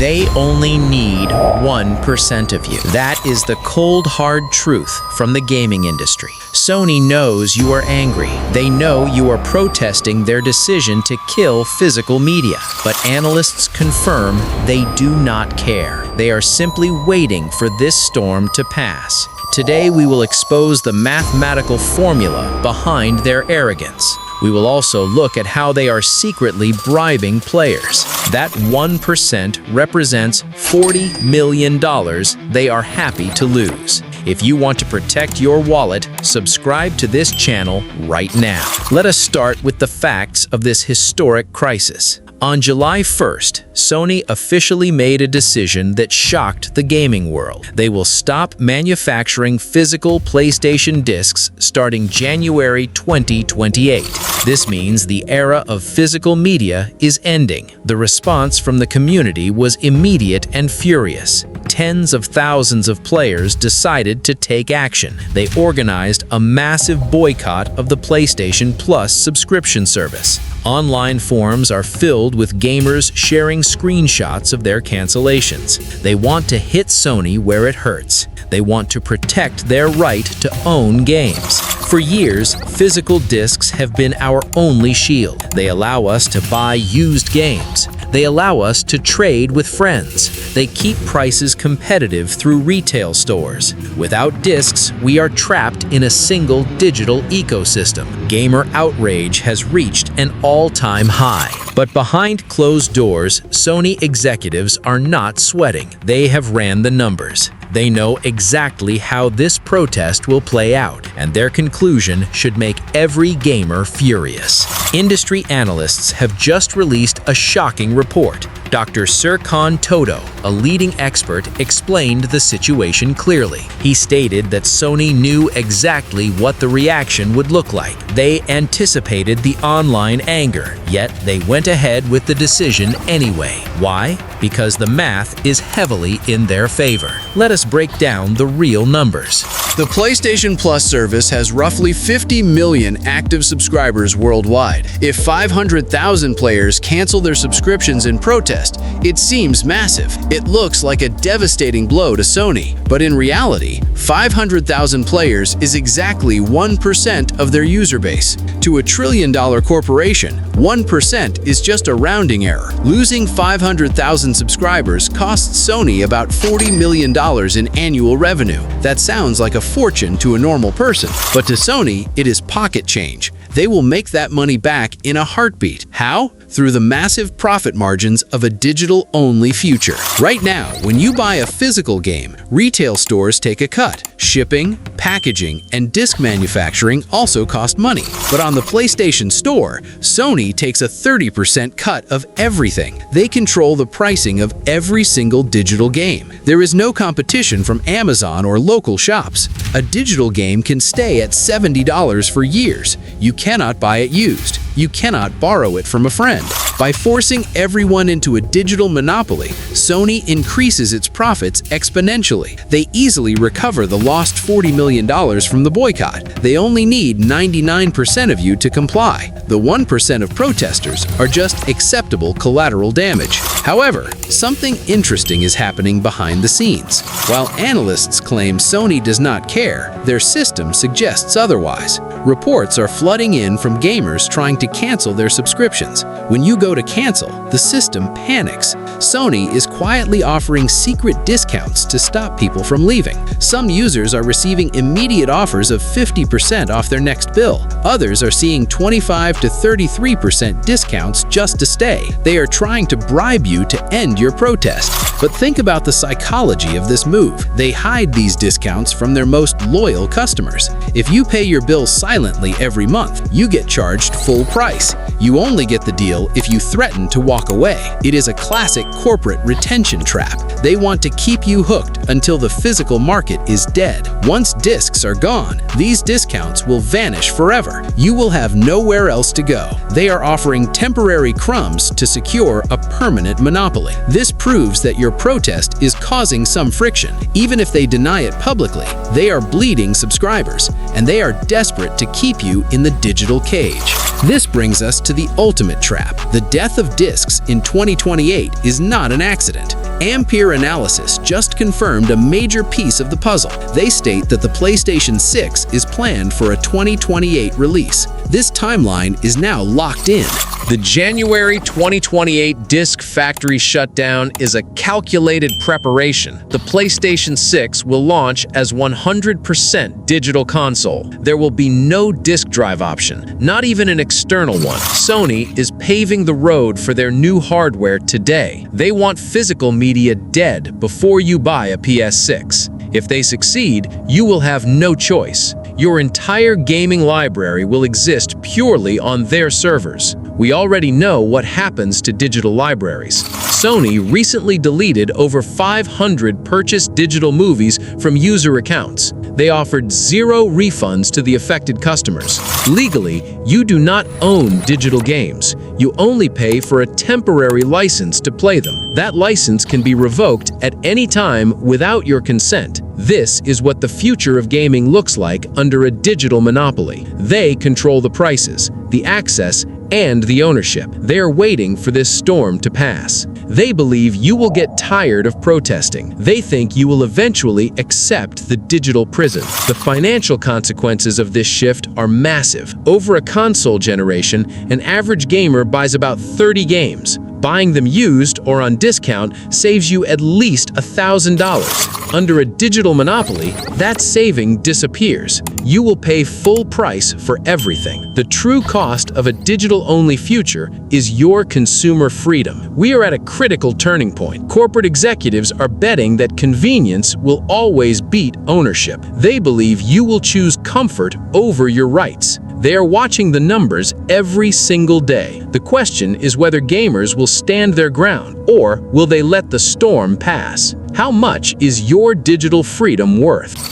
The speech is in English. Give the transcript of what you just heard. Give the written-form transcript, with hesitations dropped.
They only need 1% of you. That is the cold, hard truth from the gaming industry. Sony knows you are angry. They know you are protesting their decision to kill physical media. But analysts confirm they do not care. They are simply waiting for this storm to pass. Today, we will expose the mathematical formula behind their arrogance. We will also look at how they are secretly bribing players. That 1% represents $40 million they are happy to lose. If you want to protect your wallet, subscribe to this channel right now. Let us start with the facts of this historic crisis. On July 1st, Sony officially made a decision that shocked the gaming world. They will stop manufacturing physical PlayStation discs starting January 2028. This means the era of physical media is ending. The response from the community was immediate and furious. Tens of thousands of players decided to take action. They organized a massive boycott of the PlayStation Plus subscription service. Online forums are filled with gamers sharing screenshots of their cancellations. They want to hit Sony where it hurts. They want to protect their right to own games. For years, physical discs have been our only shield. They allow us to buy used games. They allow us to trade with friends. They keep prices competitive through retail stores. Without discs, we are trapped in a single digital ecosystem. Gamer outrage has reached an all-time high. But behind closed doors, Sony executives are not sweating. They have ran the numbers. They know exactly how this protest will play out, and their conclusion should make every gamer furious. Industry analysts have just released a shocking report. Dr. Serkan Toto, a leading expert, explained the situation clearly. He stated that Sony knew exactly what the reaction would look like. They anticipated the online anger, yet they went ahead with the decision anyway. Why? Because the math is heavily in their favor. Let us break down the real numbers. The PlayStation Plus service has roughly 50 million active subscribers worldwide. If 500,000 players cancel their subscriptions in protest, it seems massive. It looks like a devastating blow to Sony, but in reality, 500,000 players is exactly 1% of their user base. To a trillion-dollar corporation, 1% is just a rounding error. Losing 500,000 subscribers costs Sony about $40 million in annual revenue. That sounds like a fortune to a normal person, but to Sony, it is pocket change. They will make that money back in a heartbeat. How? Through the massive profit margins of a digital-only future. Right now, when you buy a physical game, retail stores take a cut. Shipping, packaging, and disc manufacturing also cost money. But on the PlayStation Store, Sony takes a 30% cut of everything. They control the pricing of every single digital game. There is no competition from Amazon or local shops. A digital game can stay at $70 for years. You cannot buy it used. You cannot borrow it from a friend. By forcing everyone into a digital monopoly, Sony increases its profits exponentially. They easily recover the lost $40 million from the boycott. They only need 99% of you to comply. The 1% of protesters are just acceptable collateral damage. However, something interesting is happening behind the scenes. While analysts claim Sony does not care, their system suggests otherwise. Reports are flooding in from gamers trying to cancel their subscriptions. When you go to cancel, the system panics. Sony is quietly offering secret discounts to stop people from leaving. Some users are receiving immediate offers of 50% off their next bill. Others are seeing 25 to 33% discounts just to stay. They are trying to bribe you to end your protest. But think about the psychology of this move. They hide these discounts from their most loyal customers. If you pay your bill silently every month, you get charged full price. You only get the deal if you threaten to walk away. It is a classic corporate retention trap. They want to keep you hooked until the physical market is dead. Once discs are gone, these discounts will vanish forever. You will have nowhere else to go. They are offering temporary crumbs to secure a permanent monopoly. This proves that your protest is causing some friction. Even if they deny it publicly, they are bleeding subscribers, and they are desperate to keep you in the digital cage. This brings us to the ultimate trap. The death of discs in 2028 is not an accident. Ampere Analysis just confirmed a major piece of the puzzle. They state that the PlayStation 6 is planned for a 2028 release. This timeline is now locked in. The January 2028 disc factory shutdown is a calculated preparation. The PlayStation 6 will launch as 100% digital console. There will be no disc drive option, not even an external one. Sony is paving the road for their new hardware today. They want physical media dead before you buy a PS6. If they succeed, you will have no choice. Your entire gaming library will exist purely on their servers. We already know what happens to digital libraries. Sony recently deleted over 500 purchased digital movies from user accounts. They offered 0 refunds to the affected customers. Legally, you do not own digital games. You only pay for a temporary license to play them. That license can be revoked at any time without your consent. This is what the future of gaming looks like under a digital monopoly. They control the prices, the access, and the ownership. They are waiting for this storm to pass. They believe you will get tired of protesting. They think you will eventually accept the digital prison. The financial consequences of this shift are massive. Over a console generation, an average gamer buys about 30 games. Buying them used or on discount saves you at least $1,000. Under a digital monopoly, that saving disappears. You will pay full price for everything. The true cost of a digital-only future is your consumer freedom. We are at a critical turning point. Corporate executives are betting that convenience will always beat ownership. They believe you will choose comfort over your rights. They are watching the numbers every single day. The question is whether gamers will stand their ground, or will they let the storm pass? How much is your digital freedom worth?